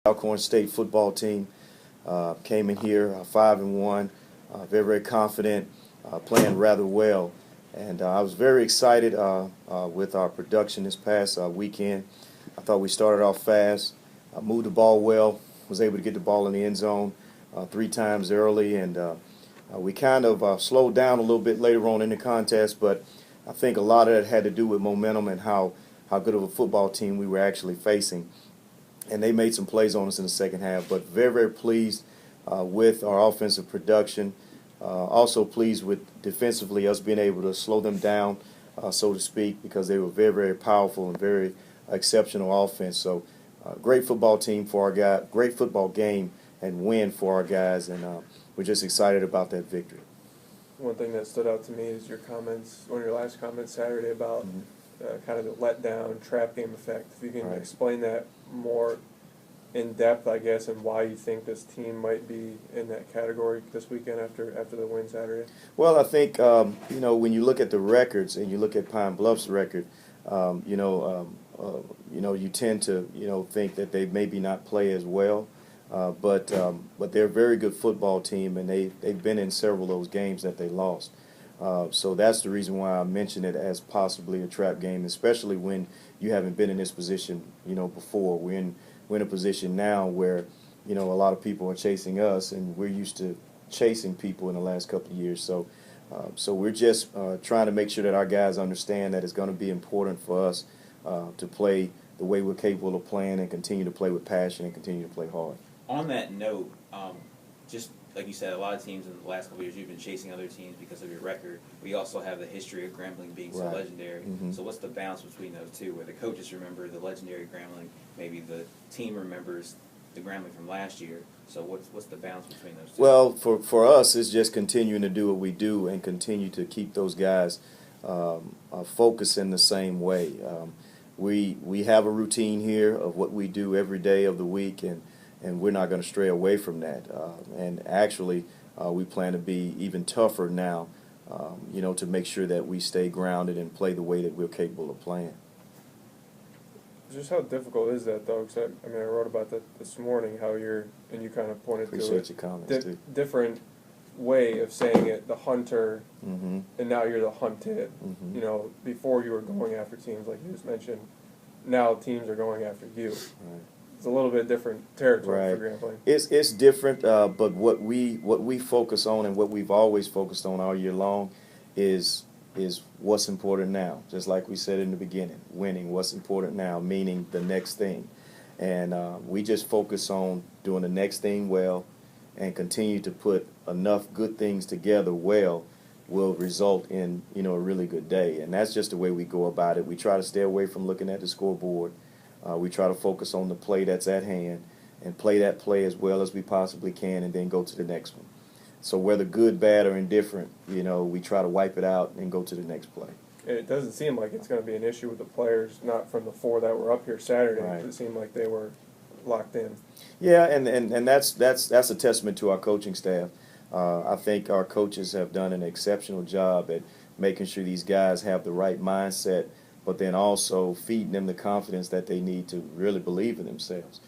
Alcorn State football team came in here 5-1, very, very confident, playing rather well. And I was very excited with our production this past weekend. I thought we started off fast, moved the ball well, was able to get the ball in the end zone 3 times early, and we kind of slowed down a little bit later on in the contest, but I think a lot of that had to do with momentum and how good of a football team we were actually facing. And they made some plays on us in the second half, but very, very pleased with our offensive production. Also pleased with defensively us being able to slow them down, so to speak, because they were very, very powerful and very exceptional offense. So great football team for our guys, great football game and win for our guys, and we're just excited about that victory. One thing that stood out to me is your comments, one of your last comments Saturday about kind of the letdown, trap game effect. If you can explain that more in depth, I guess, and why you think this team might be in that category this weekend after the win Saturday. Well, I think when you look at the records and you look at Pine Bluff's record, you tend to think that they maybe not play as well, but they're a very good football team, and they've been in several of those games that they lost. So that's the reason why I mentioned it as possibly a trap game, especially when you haven't been in this position, before. We're in a position now where, a lot of people are chasing us, and we're used to chasing people in the last couple of years. So we're just trying to make sure that our guys understand that it's going to be important for us to play the way we're capable of playing and continue to play with passion and continue to play hard. On that note, just like you said, a lot of teams in the last couple of years, you've been chasing other teams because of your record. We also have the history of Grambling being so legendary. So what's the balance between those two, where the coaches remember the legendary Grambling, maybe the team remembers the Grambling from last year? So what's the balance between those two? Well, for us, it's just continuing to do what we do and continue to keep those guys focused in the same way. We have a routine here of what we do every day of the week, and we're not going to stray away from that. And actually, we plan to be even tougher now, to make sure that we stay grounded and play the way that we're capable of playing. Just how difficult is that, though? Because I wrote about that this morning, how you kind of pointed Appreciate to your comments, too. Different way of saying it, the hunter, and now you're the hunted. Before you were going after teams, like you just mentioned, now teams are going after you. Right. It's a little bit different territory for Grambling. It's different, but what we focus on and what we've always focused on all year long is what's important now. Just like we said in the beginning, winning. What's important now, meaning the next thing, and we just focus on doing the next thing well, and continue to put enough good things together well will result in a really good day. And that's just the way we go about it. We try to stay away from looking at the scoreboard. We try to focus on the play that's at hand and play that play as well as we possibly can, and then go to the next one. So whether good, bad, or indifferent, we try to wipe it out and go to the next play. It doesn't seem like it's going to be an issue with the players, not from the 4 that were up here Saturday. Right. It seemed like they were locked in. Yeah, and that's a testament to our coaching staff. I think our coaches have done an exceptional job at making sure these guys have the right mindset, but then also feeding them the confidence that they need to really believe in themselves.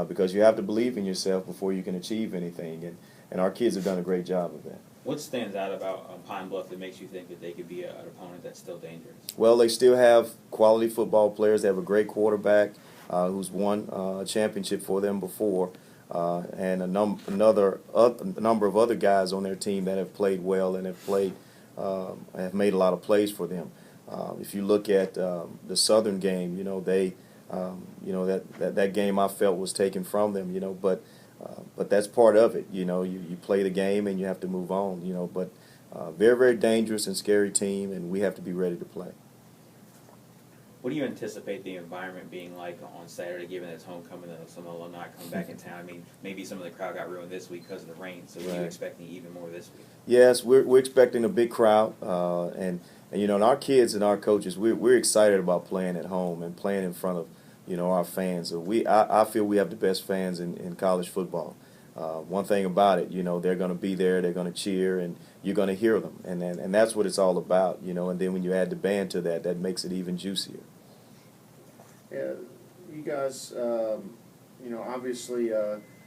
Because you have to believe in yourself before you can achieve anything, and our kids have done a great job of that. What stands out about Pine Bluff that makes you think that they could be an opponent that's still dangerous? Well, they still have quality football players. They have a great quarterback who's won a championship for them before, and a number of other guys on their team that have played well and have made a lot of plays for them. If you look at the Southern game, that game I felt was taken from them, but that's part of it. You play the game and you have to move on, but very, very dangerous and scary team, and we have to be ready to play. What do you anticipate the environment being like on Saturday, given that it's homecoming and some alumni come back in town? Maybe some of the crowd got ruined this week because of the rain, so are you expecting even more this week? Yes, we're expecting a big crowd, and our kids and our coaches, we're excited about playing at home and playing in front of our fans. So I feel we have the best fans in college football. One thing about it, they're going to be there, they're going to cheer, and you're going to hear them, and that's what it's all about, and then when you add the band to that makes it even juicier. Yeah, you guys, You know, obviously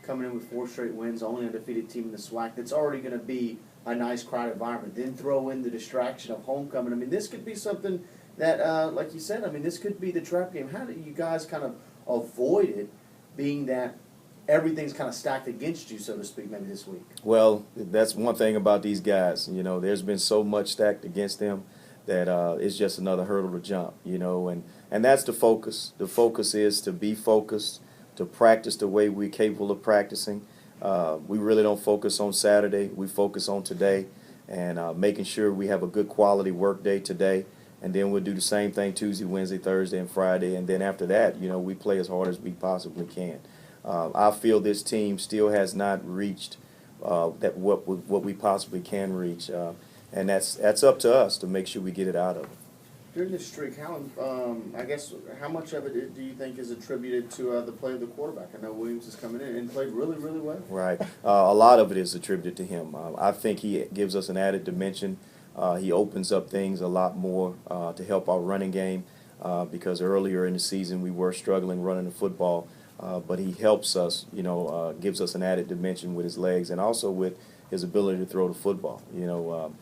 coming in with 4 straight wins, only undefeated team in the SWAC. That's already going to be a nice crowd environment. Then throw in the distraction of homecoming. I mean, this could be something that, like you said, I mean, this could be the trap game. How do you guys kind of avoid it, being that everything's kind of stacked against you, so to speak, maybe this week? Well, that's one thing about these guys. You know, there's been so much stacked against them that it's just another hurdle to jump, you know, and that's the focus. The focus is to be focused, to practice the way we're capable of practicing. We really don't focus on Saturday. We focus on today and making sure we have a good quality work day today. And then we'll do the same thing Tuesday, Wednesday, Thursday, and Friday. And then after that, you know, we play as hard as we possibly can. I feel this team still has not reached what we possibly can reach. And that's up to us to make sure we get it out of them. During this streak, how much of it do you think is attributed to the play of the quarterback? I know Williams is coming in and played really, really well. Right. A lot of it is attributed to him. I think he gives us an added dimension. He opens up things a lot more to help our running game because earlier in the season we were struggling running the football. But he helps us, you know, gives us an added dimension with his legs and also with his ability to throw the football. You know,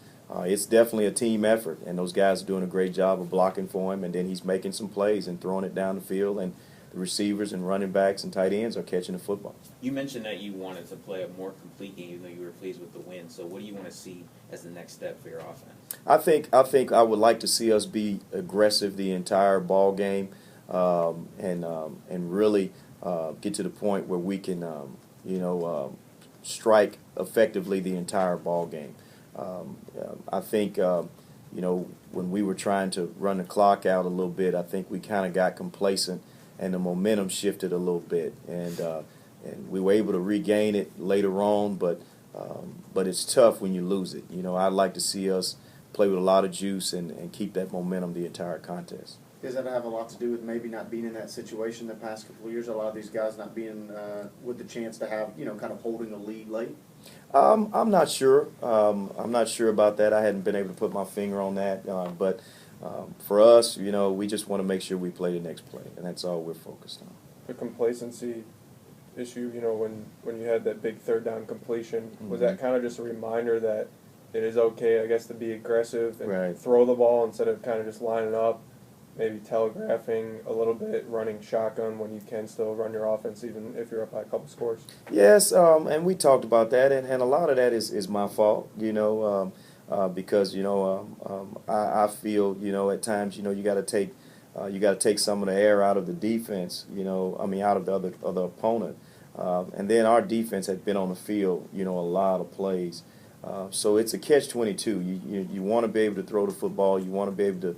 it's definitely a team effort, and those guys are doing a great job of blocking for him, and then he's making some plays and throwing it down the field, and the receivers and running backs and tight ends are catching the football. You mentioned that you wanted to play a more complete game, even though you were pleased with the win. So what do you want to see as the next step for your offense? I think I would like to see us be aggressive the entire ball game, and really get to the point where we can, strike effectively the entire ball game. I think, when we were trying to run the clock out a little bit, I think we kind of got complacent and the momentum shifted a little bit. And we were able to regain it later on, but it's tough when you lose it. You know, I'd like to see us play with a lot of juice and keep that momentum the entire contest. Does that have a lot to do with maybe not being in that situation the past couple of years? A lot of these guys not being with the chance to have, kind of holding the lead late? I'm not sure. I'm not sure about that. I hadn't been able to put my finger on that. But for us, we just want to make sure we play the next play, and that's all we're focused on. The complacency issue, when you had that big third down completion, was that kind of just a reminder that it is okay, I guess, to be aggressive and throw the ball instead of kind of just lining up? Maybe telegraphing a little bit, running shotgun when you can still run your offense even if you're up by a couple scores? Yes, and we talked about that, and a lot of that is my fault, because I feel at times you got to take some of the air out of the defense, out of the other opponent, and then our defense had been on the field, a lot of plays, so it's a catch-22. You want to be able to throw the football, you want to be able to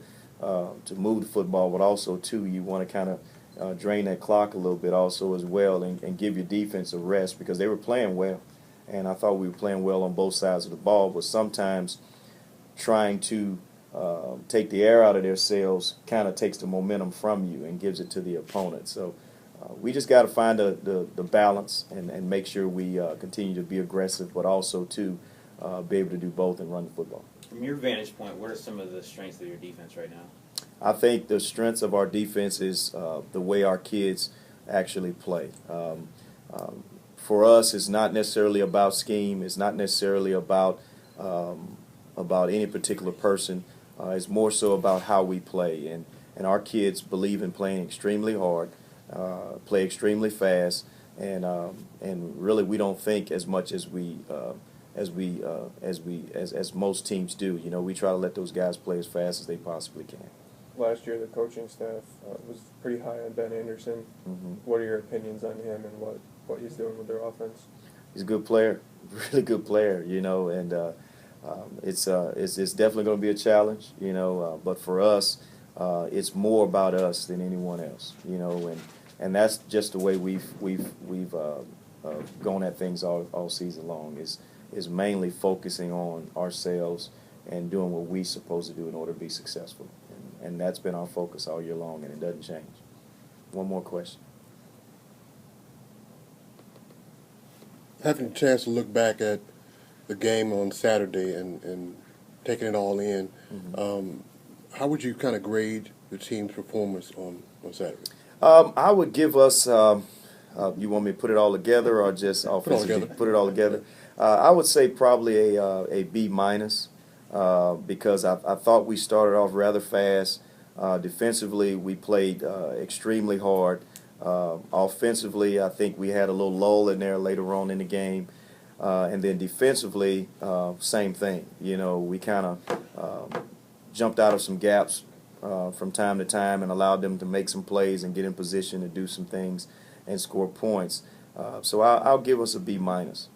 move the football, but also, too, you want to kind of drain that clock a little bit also as well and give your defense a rest because they were playing well. And I thought we were playing well on both sides of the ball, but sometimes trying to take the air out of their sails kind of takes the momentum from you and gives it to the opponent. So we just got to find the balance and make sure we continue to be aggressive, but also, too, be able to do both and run the football. From your vantage point, what are some of the strengths of your defense right now? I think the strengths of our defense is the way our kids actually play. For us, it's not necessarily about scheme. It's not necessarily about any particular person. It's more so about how we play. And our kids believe in playing extremely hard, play extremely fast, and really we don't think as much as most teams do. We try to let those guys play as fast as they possibly can. Last year, the coaching staff was pretty high on Ben Anderson. What are your opinions on him and what he's doing with their offense? He's a good player, really good player. And it's definitely going to be a challenge. But for us, it's more about us than anyone else. And that's just the way we've gone at things all season long. Is mainly focusing on ourselves and doing what we're supposed to do in order to be successful. And that's been our focus all year long, and it doesn't change. One more question. Having a chance to look back at the game on Saturday and taking it all in, how would you kind of grade the team's performance on Saturday? I would give us You want me to put it all together or just offensively? together. Put it all together. I would say probably a B minus because I thought we started off rather fast. Defensively, we played extremely hard. Offensively, I think we had a little lull in there later on in the game. And then defensively, same thing. You know, we kind of jumped out of some gaps from time to time and allowed them to make some plays and get in position to do some things and score points. So I'll give us a B minus.